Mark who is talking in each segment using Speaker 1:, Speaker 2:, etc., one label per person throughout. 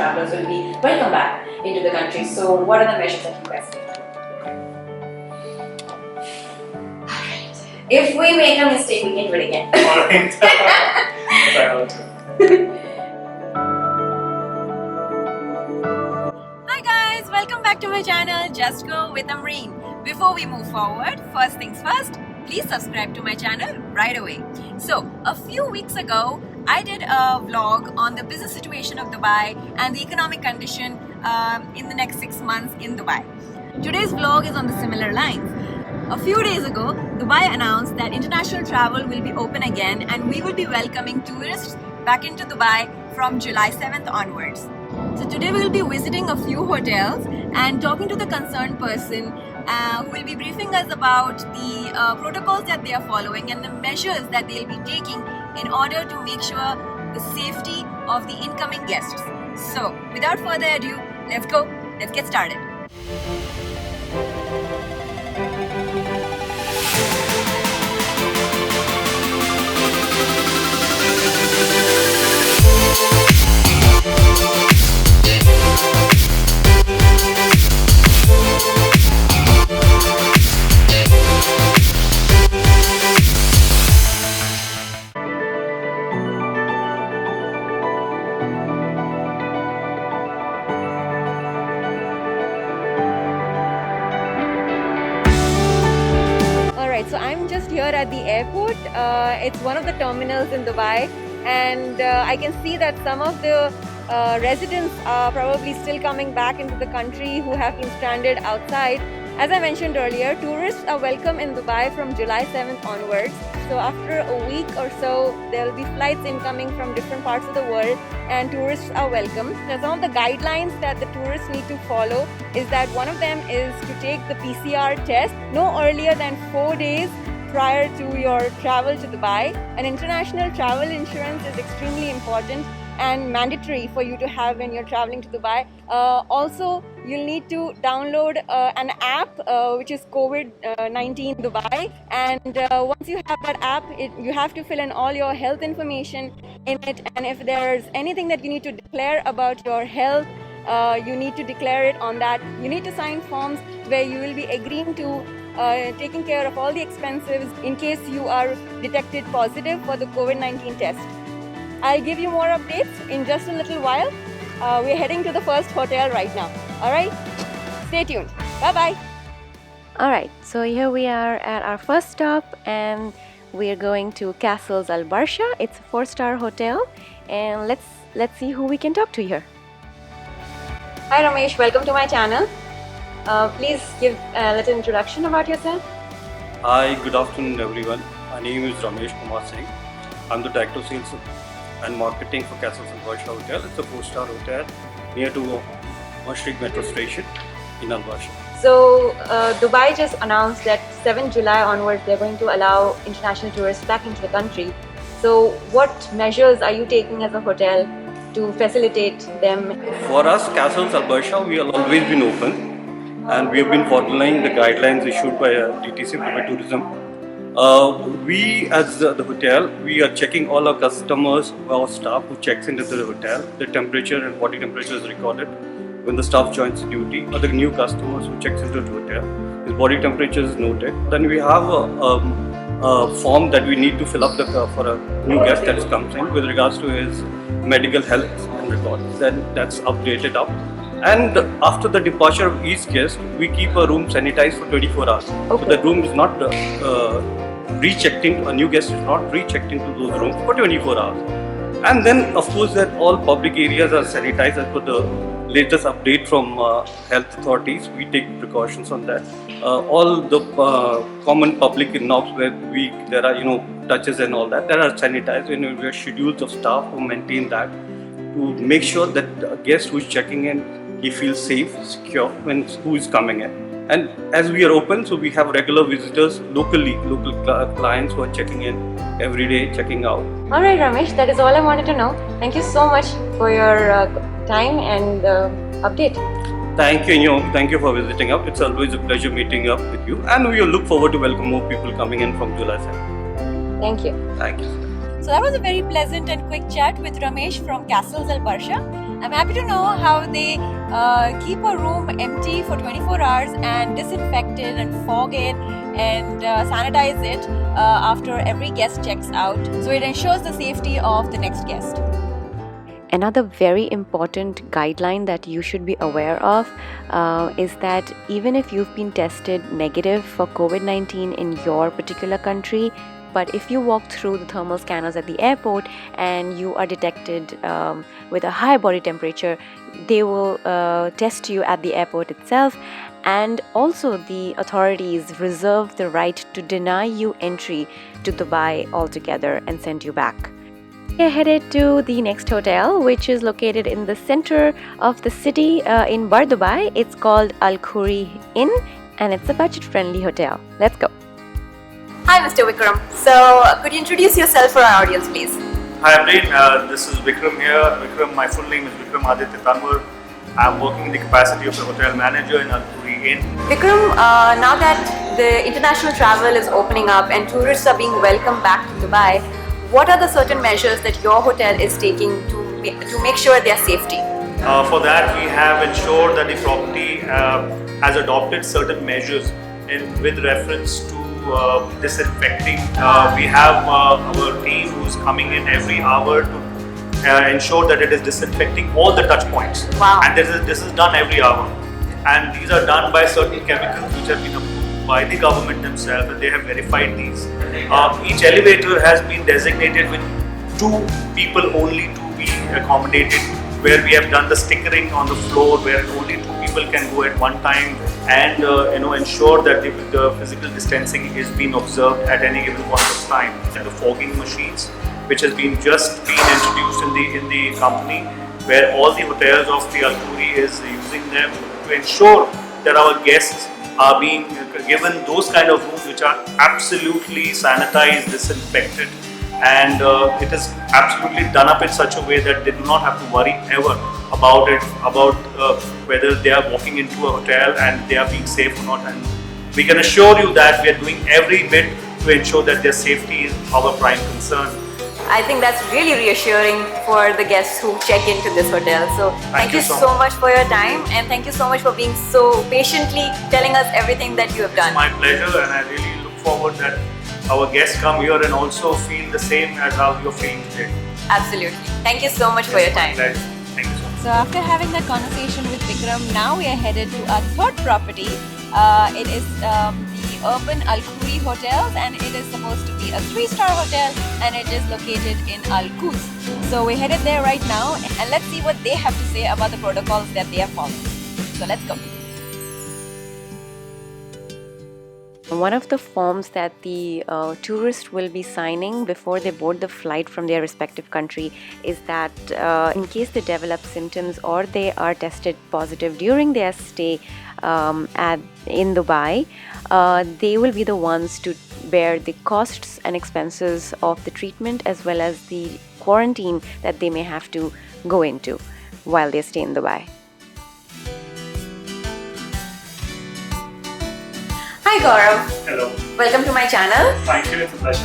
Speaker 1: travelers will be welcome back into the country. So what are the measures that you guys take? Alright. If we make a mistake, we can do it again.
Speaker 2: Alright.
Speaker 3: Hi guys, welcome back to my channel Just Go with Amreen. Before we move forward, first things first, please subscribe to my channel right away. So, a few weeks ago, I did a vlog on the business situation of Dubai and the economic condition in the next 6 months in Dubai. Today's vlog is on the similar lines. A few days ago, Dubai announced that international travel will be open again and we will be welcoming tourists back into Dubai from July 7th onwards. So today we will be visiting a few hotels and talking to the concerned person who will be briefing us about the protocols that they are following and the measures that they will be taking in order to make sure the safety of the incoming guests. So without further ado, let's go, let's get started. So I'm just here at the airport. It's one of the terminals in Dubai, and I can see that some of the residents are probably still coming back into the country who have been stranded outside. As I mentioned earlier, tourists are welcome in Dubai from July 7th onwards. So after a week or so, there will be flights incoming from different parts of the world and tourists are welcome. Now, some of the guidelines that the tourists need to follow is that one of them is to take the PCR test no earlier than 4 days prior to your travel to Dubai. An international travel insurance is extremely important and mandatory for you to have when you're traveling to Dubai. Also, you'll need to download an app which is COVID-19 Dubai, and once you have that app, you have to fill in all your health information in it, and if there's anything that you need to declare about your health, you need to declare it on that. You need to sign forms where you will be agreeing to taking care of all the expenses in case you are detected positive for the COVID-19 test. I'll give you more updates in just a little while. We're heading to the first hotel right now. Alright, stay tuned. Bye-bye. Alright, so here we are at our first stop and we're going to Castles Al Barsha. It's a 4-star hotel and let's see who we can talk to here. Hi Ramesh, welcome to my channel. Please give a little introduction about yourself.
Speaker 2: Hi, good afternoon everyone. My name is Ramesh Kumar Singh. I'm the Director of Sales and Marketing for Castles Al Barsha Hotel. It's a 4-star hotel near to Mashriq Metro Station in Al Barsha.
Speaker 3: So Dubai just announced that 7 July onwards they're going to allow international tourists back into the country. So what measures are you taking as a hotel to facilitate them?
Speaker 2: For us, Castles Al Barsha, we have always been open and we have been following the guidelines issued by DTC, Dubai Tourism. We as the hotel, we are checking all our customers, our staff who checks into the hotel. The temperature and body temperature is recorded when the staff joins duty. Or the new customers who checks into the hotel, his body temperature is noted. Then we have a form that we need to fill up for a new guest that comes in with regards to his medical health and records. Then that's updated up. And after the departure of each guest, we keep a room sanitized for 24 hours.
Speaker 3: Okay.
Speaker 2: So the room is not rechecked into, a new guest is not rechecked into those rooms for 24 hours. And then of course that all public areas are sanitized as per the latest update from health authorities. We take precautions on that. All the common public knobs where there are touches and all that are sanitized, and we have schedules of staff who maintain that to make sure that the guest who is checking in, he feels safe, secure when who is coming in. And as we are open, so we have regular visitors local clients who are checking in every day, checking out.
Speaker 3: Alright Ramesh, that is all I wanted to know. Thank you so much for your time and update.
Speaker 2: Thank you, thank you for visiting up. It's always a pleasure meeting up with you, and we look forward to welcome more people coming in from July 7th.
Speaker 3: Thank you.
Speaker 2: Thank you.
Speaker 3: So that was a very pleasant and quick chat with Ramesh from Castles Al Barsha. I'm happy to know how they keep a room empty for 24 hours and disinfect it and fog it and sanitize it after every guest checks out, so it ensures the safety of the next guest. Another very important guideline that you should be aware of is that even if you've been tested negative for COVID-19 in your particular country, but if you walk through the thermal scanners at the airport and you are detected with a high body temperature, they will test you at the airport itself. And also the authorities reserve the right to deny you entry to Dubai altogether and send you back. We are headed to the next hotel, which is located in the center of the city in Bar Dubai. It's called Al Khoury Inn and it's a budget-friendly hotel. Let's go. Hi, Mr. Vikram. So, could you introduce yourself for our audience, please?
Speaker 4: Hi, Amreen. This is Vikram here. Vikram, my full name is Vikram Aditya Tanwar. I'm working in the capacity of a hotel manager in Al Khoury Inn.
Speaker 3: Vikram, now that the international travel is opening up and tourists are being welcomed back to Dubai, what are the certain measures that your hotel is taking to make sure their safety?
Speaker 4: For that, we have ensured that the property has adopted certain measures with reference to disinfecting. We have our team who's coming in every hour to ensure that it is disinfecting all the touch points.
Speaker 3: Wow.
Speaker 4: And this is done every hour. And these are done by certain chemicals which have been approved by the government themselves, and they have verified these. Each elevator has been designated with 2 people only to be accommodated, where we have done the stickering on the floor where only 2 people can go at one time, and ensure that the physical distancing is being observed at any given point of time. And the fogging machines, which has been just been introduced in the company, where all the hotels of the Al Khoury is using them to ensure that our guests are being given those kind of rooms which are absolutely sanitized, disinfected, and it is absolutely done up in such a way that they do not have to worry ever about whether they are walking into a hotel and they are being safe or not. And we can assure you that we are doing every bit to ensure that their safety is our prime concern.
Speaker 3: I think that's really reassuring for the guests who check into this hotel. So thank you so much for your time, and thank you so much for being so patiently telling us everything that you have done.
Speaker 4: It's my pleasure, and I really look forward that our guests come here and also feel the same as how you're feeling today.
Speaker 3: Absolutely. Thank you so much for your time.
Speaker 4: Thank you so much.
Speaker 3: So after having that conversation with Vikram, now we are headed to our third property. It is the Urban Al Khoury Hotels, and it is supposed to be a 3-star hotel, and it is located in Al Quoz. So we're headed there right now, and let's see what they have to say about the protocols that they are following. So let's go. One of the forms that the tourist will be signing before they board the flight from their respective country is that in case they develop symptoms or they are tested positive during their stay in Dubai, they will be the ones to bear the costs and expenses of the treatment as well as the quarantine that they may have to go into while they stay in Dubai. Hi Gaurav.
Speaker 4: Hello.
Speaker 3: Welcome to my channel.
Speaker 4: Thank you. It's a pleasure.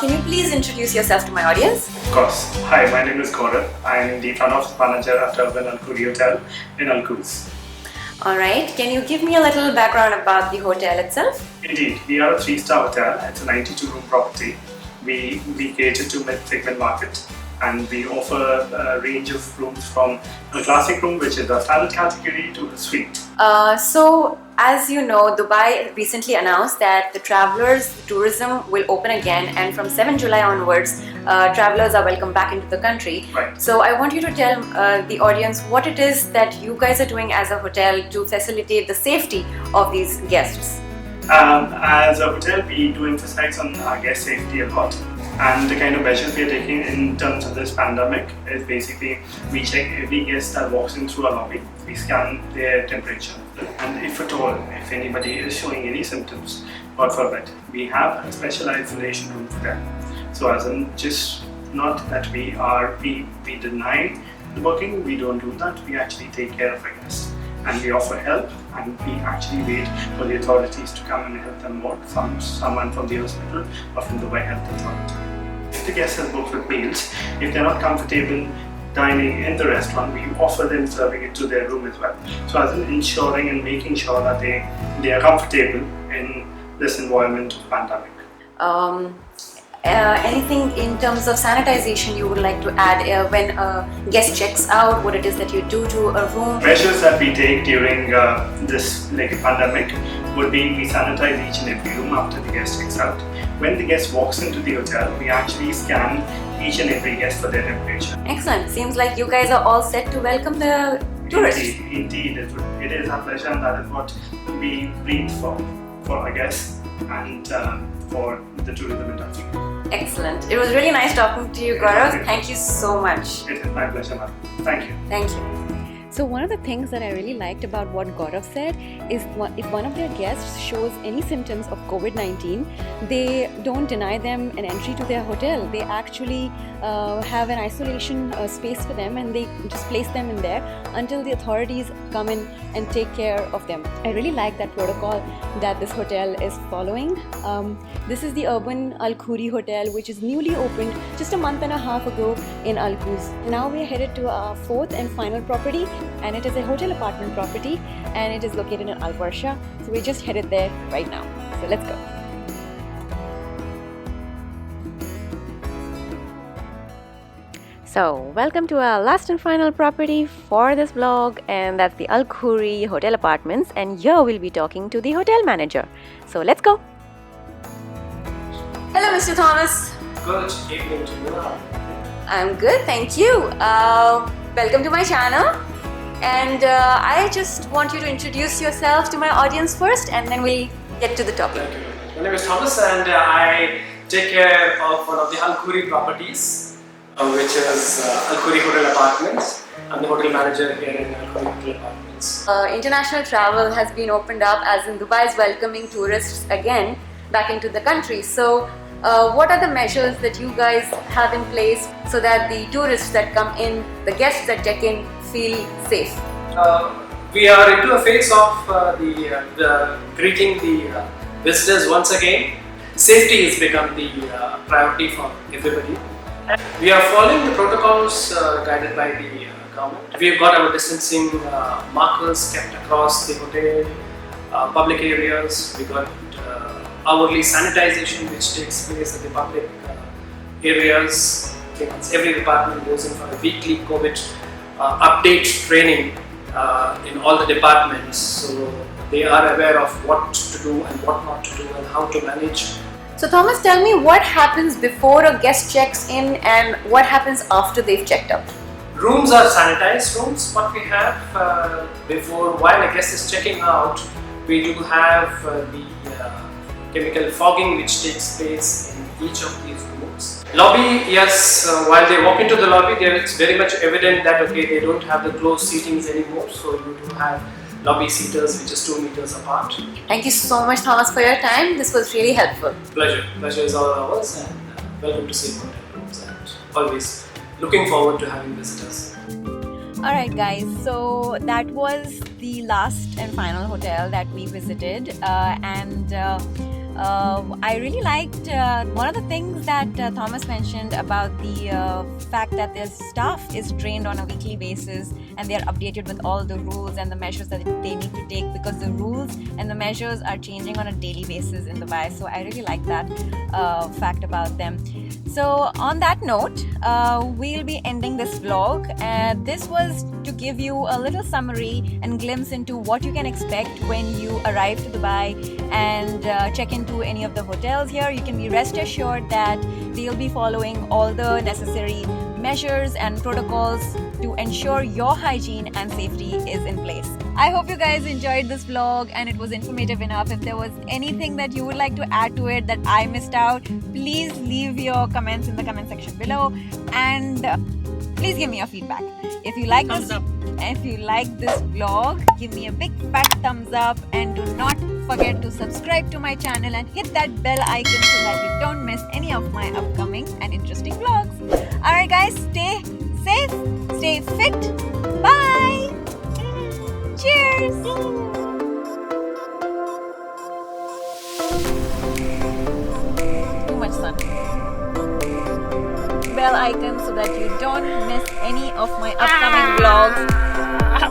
Speaker 3: Can you please introduce yourself to my audience?
Speaker 4: Of course. Hi, my name is Gaurav. I am the front office manager at Urban Al Khoury Hotel in Al Quoz.
Speaker 3: Alright, can you give me a little background about the hotel itself?
Speaker 4: Indeed, we are a 3-star hotel. It's a 92-room property. We cater to mid-segment market, and we offer a range of rooms from a classic room, which is a standard category, to a suite.
Speaker 3: So, as you know, Dubai recently announced that the tourism will open again, and from 7 July onwards, travelers are welcome back into the country.
Speaker 4: Right.
Speaker 3: So I want you to tell the audience what it is that you guys are doing as a hotel to facilitate the safety of these guests.
Speaker 4: As a hotel, we do emphasize on our guest safety a lot. And the kind of measures we are taking in terms of this pandemic is basically we check every guest that walks in through our lobby. We scan their temperature, and if at all, if anybody is showing any symptoms, God forbid, we have a special isolation room for them. So as in, just not that we deny the booking, we don't do that. We actually take care of our guests, and we offer help, and we actually wait for the authorities to come and help them more, from someone from the hospital or from the Dubai Health Authority. If the guest has booked with meals, if they're not comfortable
Speaker 5: dining in the restaurant, we offer them serving it to their room as well. So as in ensuring and making sure that they are comfortable in this environment of pandemic.
Speaker 1: Anything in terms of sanitization you would like to add when a guest checks out, what it is that you do to a room?
Speaker 5: Measures that we take during this pandemic would be we sanitize each and every room after the guest checks out. When the guest walks into the hotel, we actually scan each and every guest for their temperature.
Speaker 1: Excellent. Seems like you guys are all set to welcome the tourists.
Speaker 5: Indeed, it is our pleasure, and that is what we breathe for our guests and for the tourism industry.
Speaker 1: Excellent. It was really nice talking to you, Gaurav. Thank you so much.
Speaker 5: It is my pleasure, madam. Thank you.
Speaker 1: Thank you.
Speaker 3: So one of the things that I really liked about what Gaurav said is if one of their guests shows any symptoms of COVID-19, they don't deny them an entry to their hotel. They actually have an isolation space for them, and they just place them in there until the authorities come in and take care of them. I really like that protocol that this hotel is following. This is the Urban Al Khuri Hotel, which is newly opened just a month and a half ago in Al Quoz. Now we are headed to our fourth and final property, and it is a hotel apartment property, and it is located in Al Warsha. So we're just headed there right now. So let's go. So welcome to our last and final property for this vlog, and that's the Al Khuri Hotel Apartments, and here we'll be talking to the hotel manager. So let's go.
Speaker 1: Hello, Mr. Thomas.
Speaker 6: Good evening to you.
Speaker 1: I'm good, thank you. Welcome to my channel. And I just want you to introduce yourself to my audience first, and then we'll get to the topic.
Speaker 6: Thank you. My name is Thomas, and I take care of one of the Al Khuri properties, which is Al Khuri Hotel Apartments. I'm the hotel manager here in Al Khuri Hotel Apartments.
Speaker 1: International travel has been opened up, as in Dubai is welcoming tourists again back into the country. So what are the measures that you guys have in place so that the tourists that come in, the guests that check in, feel safe?
Speaker 6: We are into a phase of the greeting the visitors once again. Safety has become the priority for everybody. And we are following the protocols guided by the government. We've got our distancing markers kept across the hotel, public areas. We got hourly sanitization which takes place at the public areas. Every department goes in for a weekly COVID update training in all the departments, so they are aware of what to do and what not to do and how to manage.
Speaker 1: So Thomas, tell me what happens before a guest checks in and what happens after they've checked out?
Speaker 6: Rooms are sanitized rooms. What we have before, while a guest is checking out, we do have the chemical fogging which takes place in each of these rooms. Lobby, yes, while they walk into the lobby, it's very much evident that okay, they don't have the closed seatings anymore, so you do have lobby seaters which is 2 meters apart.
Speaker 1: Thank you so much, Thomas, for your time. This was really helpful.
Speaker 6: Pleasure is all ours, and welcome to Safe Hotel Rooms, and always looking forward to having visitors.
Speaker 3: Alright guys, so that was the last and final hotel that we visited, and I really liked one of the things that Thomas mentioned about the fact that their staff is trained on a weekly basis and they are updated with all the rules and the measures that they need to take, because the rules and the measures are changing on a daily basis in Dubai. So I really like that fact about them. So on that note, we'll be ending this vlog. This was to give you a little summary and glimpse into what you can expect when you arrive to Dubai and check into any of the hotels here. You can be rest assured that they'll be following all the necessary measures and protocols to ensure your hygiene and safety is in place. I hope you guys enjoyed this vlog and it was informative enough. If there was anything that you would like to add to it that I missed out, please leave your comments in the comment section below, and please give me your feedback. If you like this vlog, give me a big fat thumbs up, and do not forget to subscribe to my channel and hit that bell icon so that you don't miss any of my upcoming and interesting vlogs. Alright guys, stay safe, stay fit, bye, cheers. Too much sun.
Speaker 7: bell icon so that you don't miss any of my upcoming vlogs.